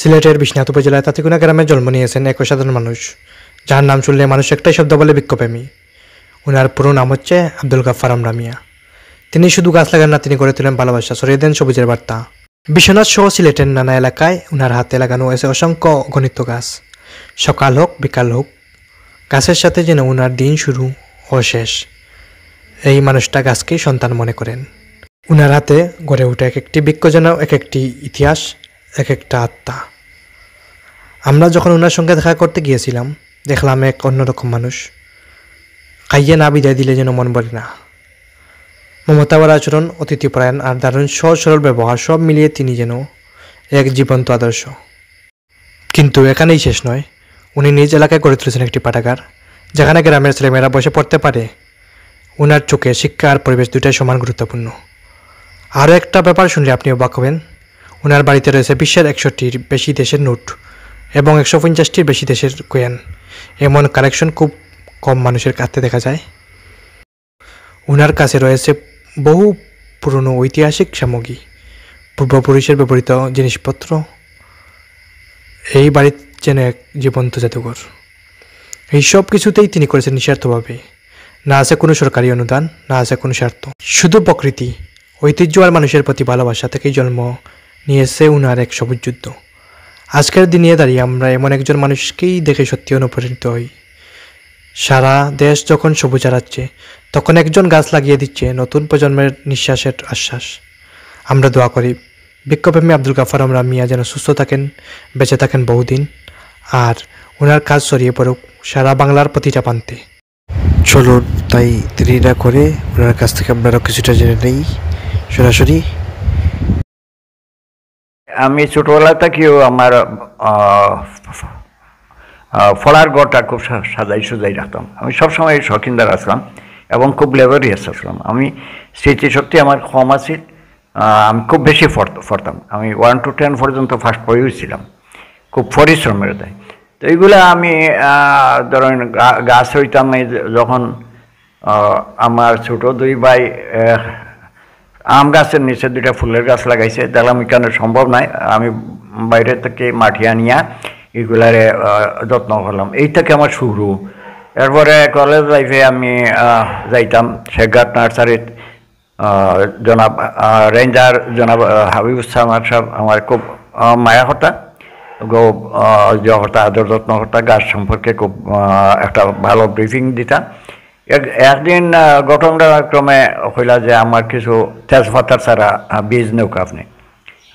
সিলেটের বিশ্বনাথ উপজেলায় তাঁতিকুনা গ্রামে জন্ম নিয়েছেন এক অসাধারণ মানুষ, যার নাম শুনলে মানুষ একটাই শব্দ বলে বৃক্ষপ্রেমী। ওনার পুরো নাম হচ্ছে আব্দুল গাফফার আমরা মিয়া। তিনি শুধু গাছ লাগান না, তিনি গড়ে তোলেন ভালোবাসা, ছড়িয়ে দেন সবুজের বার্তা। বিশ্বনাথ সহ সিলেটের নানা এলাকায় ওনার হাতে লাগানো হয়েছে অসংখ্য অগণিত গাছ। সকাল হোক বিকাল হোক, গাছের সাথে যেন ওনার দিন শুরু ও শেষ। এই মানুষটা গাছকেই সন্তান মনে করেন। ওনার হাতে গড়ে ওঠে এক একটি বৃক্ষ যেন এক একটি ইতিহাস, এক একটা আত্মা। আমরা যখন ওনার সঙ্গে দেখা করতে গিয়েছিলাম, দেখলাম এক অন্যরকম মানুষ। খাইয়ে না বিদায় দিলে যেন মন ভরে না। মমতাবার আচরণ, অতিথিপরায়ণ আর দারুণ সহজ সরল ব্যবহার, সব মিলিয়ে তিনি যেন এক জীবন্ত আদর্শ। কিন্তু এখানেই শেষ নয়, উনি নিজ এলাকায় গড়ে তুলেছেন একটি পাঠাগার, যেখানে গ্রামের ছেলেমেয়েরা বসে পড়তে পারে। ওনার চোখে শিক্ষা আর পরিবেশ দুটাই সমান গুরুত্বপূর্ণ। আরও একটা ব্যাপার শুনলে আপনি অবাক হবেন, ওনার বাড়িতে রয়েছে বিশ্বের 100টির বেশি দেশের নোট এবং 150টির বেশি দেশের কয়েন। এমন কালেকশন খুব কম মানুষের কাছে দেখা যায়। ওনার কাছে রয়েছে বহু পুরনো ঐতিহাসিক সামগ্রী, পূর্বপুরুষের ব্যবহৃত জিনিসপত্র। এই বাড়ির যেন এক জীবন্ত জাদুঘর। এই সব কিছুতেই তিনি করেছেন নিঃস্বার্থভাবে। না আছে কোনো সরকারি অনুদান, না আছে কোনো স্বার্থ। শুধু প্রকৃতি, ঐতিহ্য আর মানুষের প্রতি ভালোবাসা থেকেই জন্ম নিয়েছে উনার এক সবুজ যুদ্ধ। আজকের দিনে দাঁড়িয়ে আমরা এমন একজন মানুষকেই দেখে সত্যি অনুপ্রাণিত হই। সারা দেশ যখন সবুজ হারাচ্ছে, তখন একজন গাছ লাগিয়ে দিচ্ছে নতুন প্রজন্মের নিঃশ্বাসের আশ্বাস। আমরা দোয়া করি বৃক্ষপ্রেমী আব্দুল গাফফার আমরা মিয়া যেন সুস্থ থাকেন, বেঁচে থাকেন বহুদিন, আর ওনার কাজ ছড়িয়ে পড়ুক সারা বাংলার প্রতিটা প্রান্তে। চলুন তাই দেরি না করে ওনার কাছ থেকে আপনারা কিছুটা জেনে নেই সরাসরি। আমি ছোটবেলা থেকেও আমার ফলার ঘরটা খুব সাজাই সুজাই রাখতাম। আমি সবসময় শৌখিনদার আসলাম এবং খুব লেবারিয়াস আসলাম। আমি স্মৃতিশক্তি আমার কম আছে, আমি খুব বেশি পড়তাম। আমি 1 to 10 পর্যন্ত ফার্স্ট পড়েছিলাম, খুব পরিশ্রমের দেয়। তো এইগুলো আমি ধরেন গাছ হইতাম। যখন আমার ছোটো 2 ভাই আম গাছের নিচে 2টা ফুলের গাছ লাগাইছে, দেখলাম এখানে সম্ভব নয়, আমি বাইরে থেকে মাটি আনিয়া এগুলারে যত্ন করলাম। এই থেকে আমার শুরু। এরপরে কলেজ লাইফে আমি যাইতাম শেখঘাট নার্সারিত। জনাব রেঞ্জার জনাব হাবিবুসামাদ সাহেব আমার খুব মায়া হতা, খুব হতা, আদর যত্ন হতা। গাছ সম্পর্কে খুব একটা ভালো ব্রিফিং দিতা। একদিন ঘটনাক্রমে হইলা যে আমার কিছু তেজপাতার ছাড়া বীজ নৌকা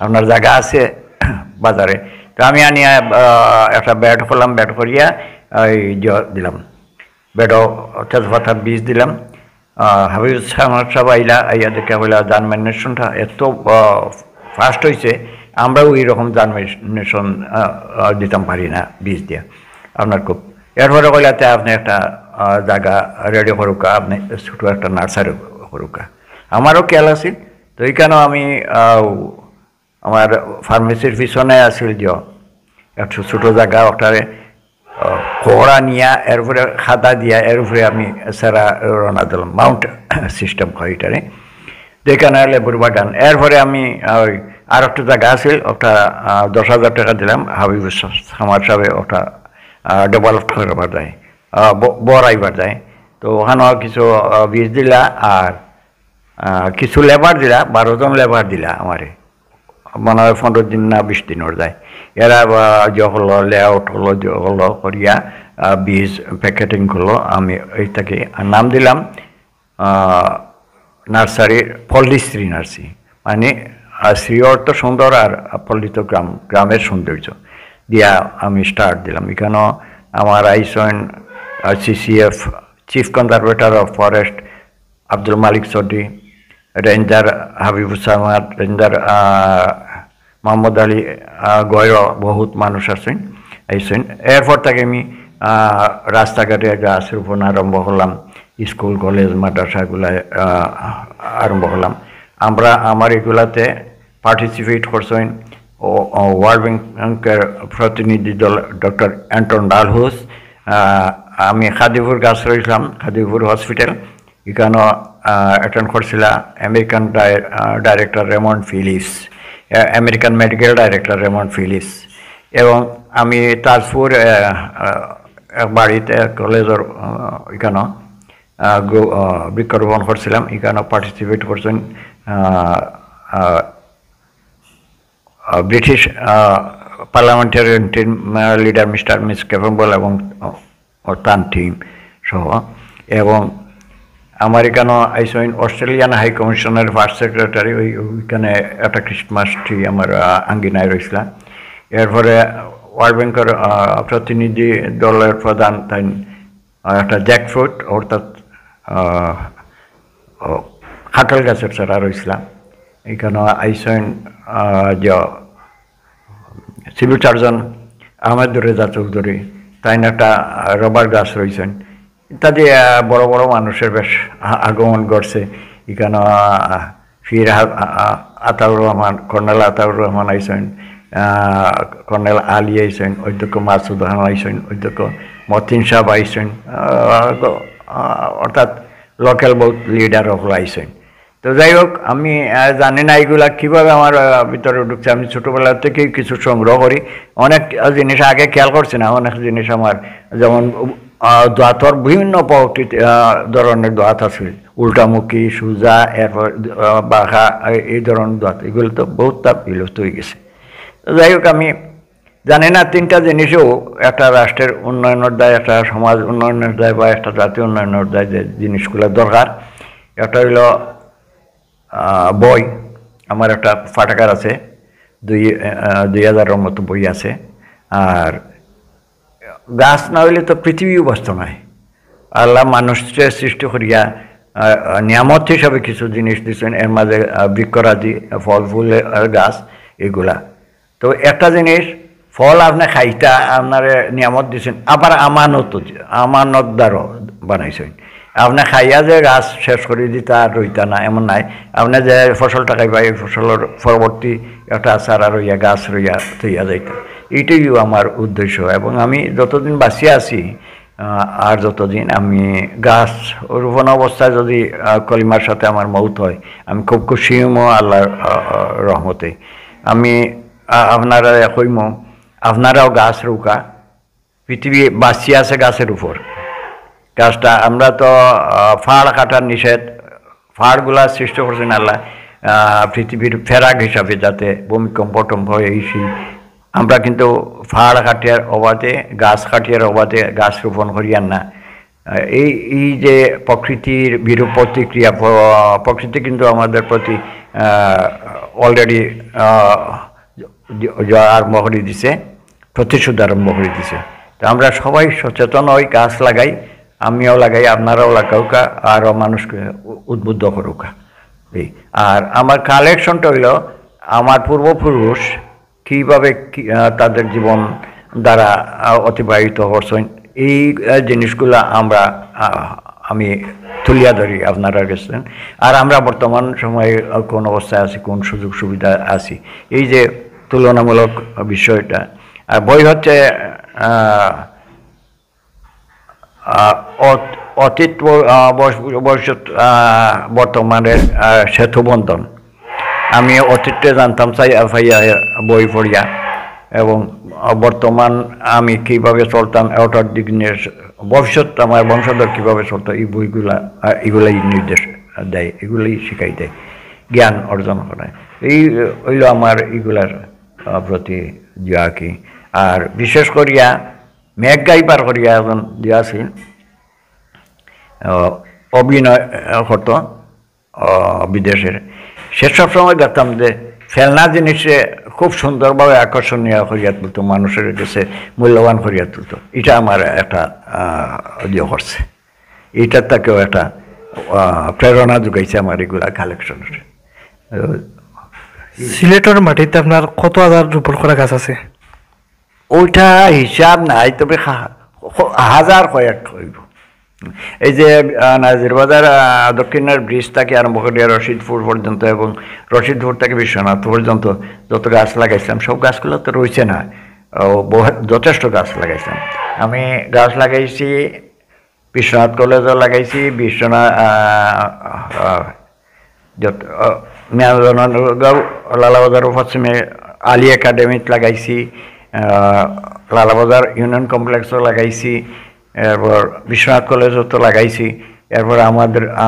আপনার জায়গা আছে বাজারে। তো আমি আনিয়া একটা ব্যাড করলাম, ব্যাড করিয়া ওই দিলাম, ব্যাডও তেজপাতার বীজ দিলাম। হাবিবুসামাদ সাহেব আইয়া দেখে হইলা জার্মিনেশনটা এত ফাস্ট হয়েছে, আমরাও এইরকম জার্মিনেশন দিতাম পারি না বীজ দিয়া আপনার খুব। এরপরে কইলাতে আপনি একটা জায়গা রেডি করুকা, আপনি ছোটো একটা নার্সারি করুকা। আমারও খেয়াল আছে। তো এইখানেও আমি আমার ফার্মেসির পিছনে আসছিল যে একটু ছোটো জায়গা, ওটারে কোহরা নিয়া এরপরে খাদা দিয়া এরপরে আমি সারা রওনা দিলাম। মাউন্ট সিস্টেম হয় এটারে, যেখানে লেবুর বাগান। এরপরে আমি ওই আর একটা জায়গা আছিল, ওটা 10,000 টাকা দিলাম। হাবিবুসামাদ সাহেব ওটা ডেভেলপ করবার যায়, বড়াইবার যায়। তো ওখানেও কিছু বীজ দিলা আর কিছু লেবার দিলা, 12 জন লেবার দিলা আমারে। মনে হয় 15 দিন না 20 দিনের যায়। এরা হলো লেআউট হলো করিয়া বীজ প্যাকেটিং করলো। আমি এইটাকে নাম দিলাম নার্সারির পল্লীশ্রী নার্সারি, মানে শ্রী অর্থ সুন্দর আর পল্লিত গ্রামের সৌন্দর্য দিয়া আমি স্টার্ট দিলাম। এখানেও আমার আইসন CCF chief conservator of forest Abdul Malik Chowdhury, ranger Habibusamad, ranger Mohammad Ali Goyar, বহুত মানুষ আছেন আইসেন। এরপর থেকে আমি রাস্তাঘাটে গাছ রোপণ আরম্ভ করলাম, স্কুল কলেজ মাদ্রাসাগুলো আরম্ভ করলাম। আমার এগুলাতে পার্টিসিপেট করছেন ওয়ার্ল্ড ব্যাংকের প্রতিনিধি দল ডক্টর অ্যান্টন ডালহুস। আমি খাদিপুর গাছ রয়েছিলাম, খাদিপুর হসপিটাল, এখানেও অ্যাটেন্ড করছিলাম American director Raymond Phillips, American medical director Raymond Phillips. এবং আমি তাজপুর বাড়িতে কলেজের এখানে বৃক্ষরোপণ করছিলাম, এখানে পার্টিসিপেট করছেন British parliamentarian team leader miss Campbell এবং তার টিম সহ, এবং আমার এখানে আইসেন অস্ট্রেলিয়ান হাই কমিশনের ফার্স্ট সেক্রেটারি, ওইখানে একটা ক্রিসমাস ট্রি আমার আঙ্গিনায় রয়েছিল। এরপরে ওয়ার্ল্ড ব্যাংকের প্রতিনিধি দলের প্রধান তাই একটা জ্যাকফ্রুট অর্থাৎ কাঁঠাল গাছের চারা রয়েছিলাম। এখানে আইসেন যে সিভিল সার্জন আহমেদ রেজা চৌধুরী, তাই একটা রবার গাছ রয়েছেন ইত্যাদি। বড় বড় মানুষের বেশ আগমন ঘটছে এখানে। ফির আতাউর রহমান, কর্নেল আতাউর রহমান আইসেন, কর্নেল আলী আইসেন, অধ্যক্ষ মাসুদ রহমান আইসেন, অধ্যক্ষ মতিন সাহেব আইসেন, অর্থাৎ লোকাল বহুত লিডার অফ আইসেন। তো যাই হোক, আমি জানি না এগুলা কীভাবে আমার ভিতরে ঢুকছে। আমি ছোটোবেলা থেকেই কিছু সংগ্রহ করি, অনেক জিনিস আগে খেয়াল করছি না। অনেক জিনিস আমার, যেমন দোয়াতর বিভিন্ন ধরনের দোয়াত আছে, উল্টামুখী, সুজা, এরপর বাঘা, এই ধরনের দোয়াত, এগুলো তো বহুত তাপ বিলুপ্ত হয়ে গেছে। তো যাই হোক, আমি জানি না তিনটা জিনিসও একটা রাষ্ট্রের উন্নয়নের দায়, একটা সমাজ উন্নয়নের দায় বা একটা জাতীয় উন্নয়নের দায় যে জিনিসগুলো দরকার। একটা হইল বই, আমার একটা পাঠাগার আছে, 2000-এর মতো বই আছে। আর গাছ না হইলে তো পৃথিবীও বাঁচত নয়। আল্লাহ মানুষের সৃষ্টি করিয়া নিয়ামত হিসাবে কিছু জিনিস দিচ্ছেন, এর মাঝে বৃক্ষরাজি, ফল ফুলের গাছ, এগুলা। তো একটা জিনিস ফল আপনি খাইতা আপনার নিয়ামত দিচ্ছেন, আবার আমানতদারও বানাইছেন। আপনি খাইয়া যে গাছ শেষ করে দিতা আর রইতা না এমন নাই। আপনি যে ফসলটা খাইবা, এই ফসলের পরবর্তী একটা চারা রইয়া, গাছ রইয়া থইয়া যাইতা। এইটাই আমার উদ্দেশ্য। এবং আমি যতদিন বাঁচিয়ে আছি আর যতদিন আমি গাছ রোপণ অবস্থায় যদি কলিমার সাথে আমার মৌত হয়, আমি খুব খুশি হইমো আল্লাহর রহমতে। আমি আপনারা কইম, আপনারাও গাছ রোকা, পৃথিবী বাঁচিয়ে আছে গাছের উপর। গাছটা আমরা তো ফাড় কাটার নিষেধ, ফাড়গুলা সৃষ্টি করছেন আল্লাহ পৃথিবীর ফেরাক হিসাবে, যাতে ভূমিকম্প টম্প এই সেই। আমরা কিন্তু ফাড় কাটিয়ার অবাধে, গাছ কাটিয়ার অবাধে গাছ রোপণ করিয়ার না। এই যে প্রকৃতির বিরূপ প্রতিক্রিয়া, প্রকৃতি কিন্তু আমাদের প্রতি অলরেডি আরম্ভ করে দিছে, প্রতিশোধ আরম্ভ করে দিছে। তো আমরা সবাই সচেতন হই, গাছ লাগাই, আমিও লাগাই, আপনারাও লাগাউকা, আরও মানুষকে উদ্বুদ্ধ করুকা। আর আমার কালেকশনটা হইল আমার পূর্বপুরুষ কীভাবে তাদের জীবন দ্বারা অতিবাহিত করছেন, এই জিনিসগুলো আমি তুলিয়া ধরি আপনারা গেছেন। আর আমরা বর্তমান সময়ে কোন অবস্থায় আছি, কোন সুযোগ সুবিধা আছি, এই যে তুলনামূলক বিষয়টা। আর বই হচ্ছে অতীত, ভবিষ্যৎ, বর্তমানের সেতুবন্ধন। আমি অতীতে জানতাম ফাইয়া বই পড়িয়া, এবং বর্তমান আমি কীভাবে চলতাম, ওটার দিক নিয়ে ভবিষ্যৎ আমার বংশধর কীভাবে চলতো, এই বইগুলা এগুলাই নির্দেশ দেয়, এগুলাই শিখাই দেয়, জ্ঞান অর্জন করায়। এই হইল আমার এগুলার প্রতি দিয়া কি। আর বিশেষ করিয়া মেঘ গাইবার করিয়া এখন দিয়াছি, অভিনয় করতো বিদেশের। সে সবসময় দেখতাম যে ফেলনা জিনিসে খুব সুন্দরভাবে আকর্ষণীয় করিয়া তুলতো, মানুষের কাছে মূল্যবান করিয়া তুলতো। এটা আমার একটা ইয়ে করছে, এইটার তাকেও একটা প্রেরণা যোগাইছে আমার এগুলা কালেকশনের। সিলেটের মাটিতে আপনার কত হাজার রোপণ করা গাছ আছে? ওইটা হিসাব নাই, তবে হাজার কয়েক হইব। এই যে নাজিরবাজার দক্ষিণের ব্রিজ থেকে আরম্ভ করে রশিদপুর পর্যন্ত, এবং রশিদপুর থেকে বিশ্বনাথ পর্যন্ত যত গাছ লাগাইছিলাম, সব গাছগুলো তো রয়েছে না, যথেষ্ট গাছ লাগাইছিলাম। আমি গাছ লাগাইছি বিশ্বনাথ কলেজও লাগাইছি, লালাবাজার পশ্চিমে আলী একাডেমিত লাগাইছি, লালাবাজার ইউনিয়ন কমপ্লেক্সও লাগাইছি, এরপর বিশ্বনাথ কলেজও তো লাগাইছি, এরপর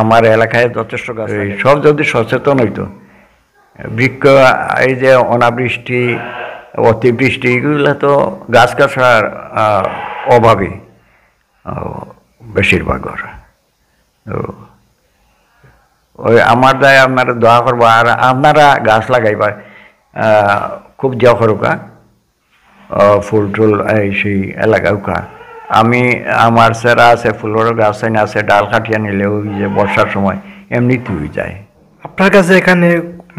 আমার এলাকায় যথেষ্ট গাছ সব যদি সচেতন হইতো, বৃক্ষ এই যে অনাবৃষ্টি অতিবৃষ্টি এগুলো তো গাছ কাটার অভাবে বেশিরভাগ তো ওই আমার দায় আপনারা দোয়া করবো, আর আপনারা গাছ লাগাইবার খুব দোয়া করুকা, ফুল টুল এই সেই এলাকায় উকা। আমার সেরা আছে, ফুলের গাছ আছে, ডাল কাটিয়া নিলে ওই যে বর্ষার সময় এমনিতে হয়ে যায়। আপনার কাছে এখানে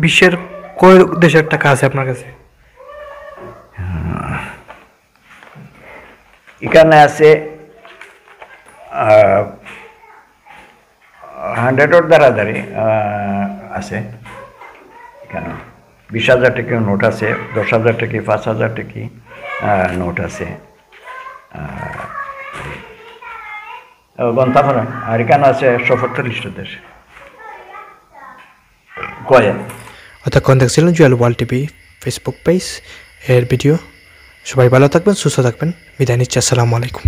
বিশ্বের কয় দেশের টাকা আছে আপনার কাছে? এখানে আছে 100-ওর দ্বারাধারি আছে। এখানে 20,000 টাকা নোট আছে, 10,000 টাকা, 5,000 টাকা নোট আছে, গন্তা ফেলেন। আর এখানে আছে 145টা দেশ কয়েন। অতক্ষণ দেখছিলেন Jewel world TV Facebook page এর ভিডিও। সবাই ভালো থাকবেন, সুস্থ থাকবেন, বিদায় নিচ্ছি। আসসালামু আলাইকুম।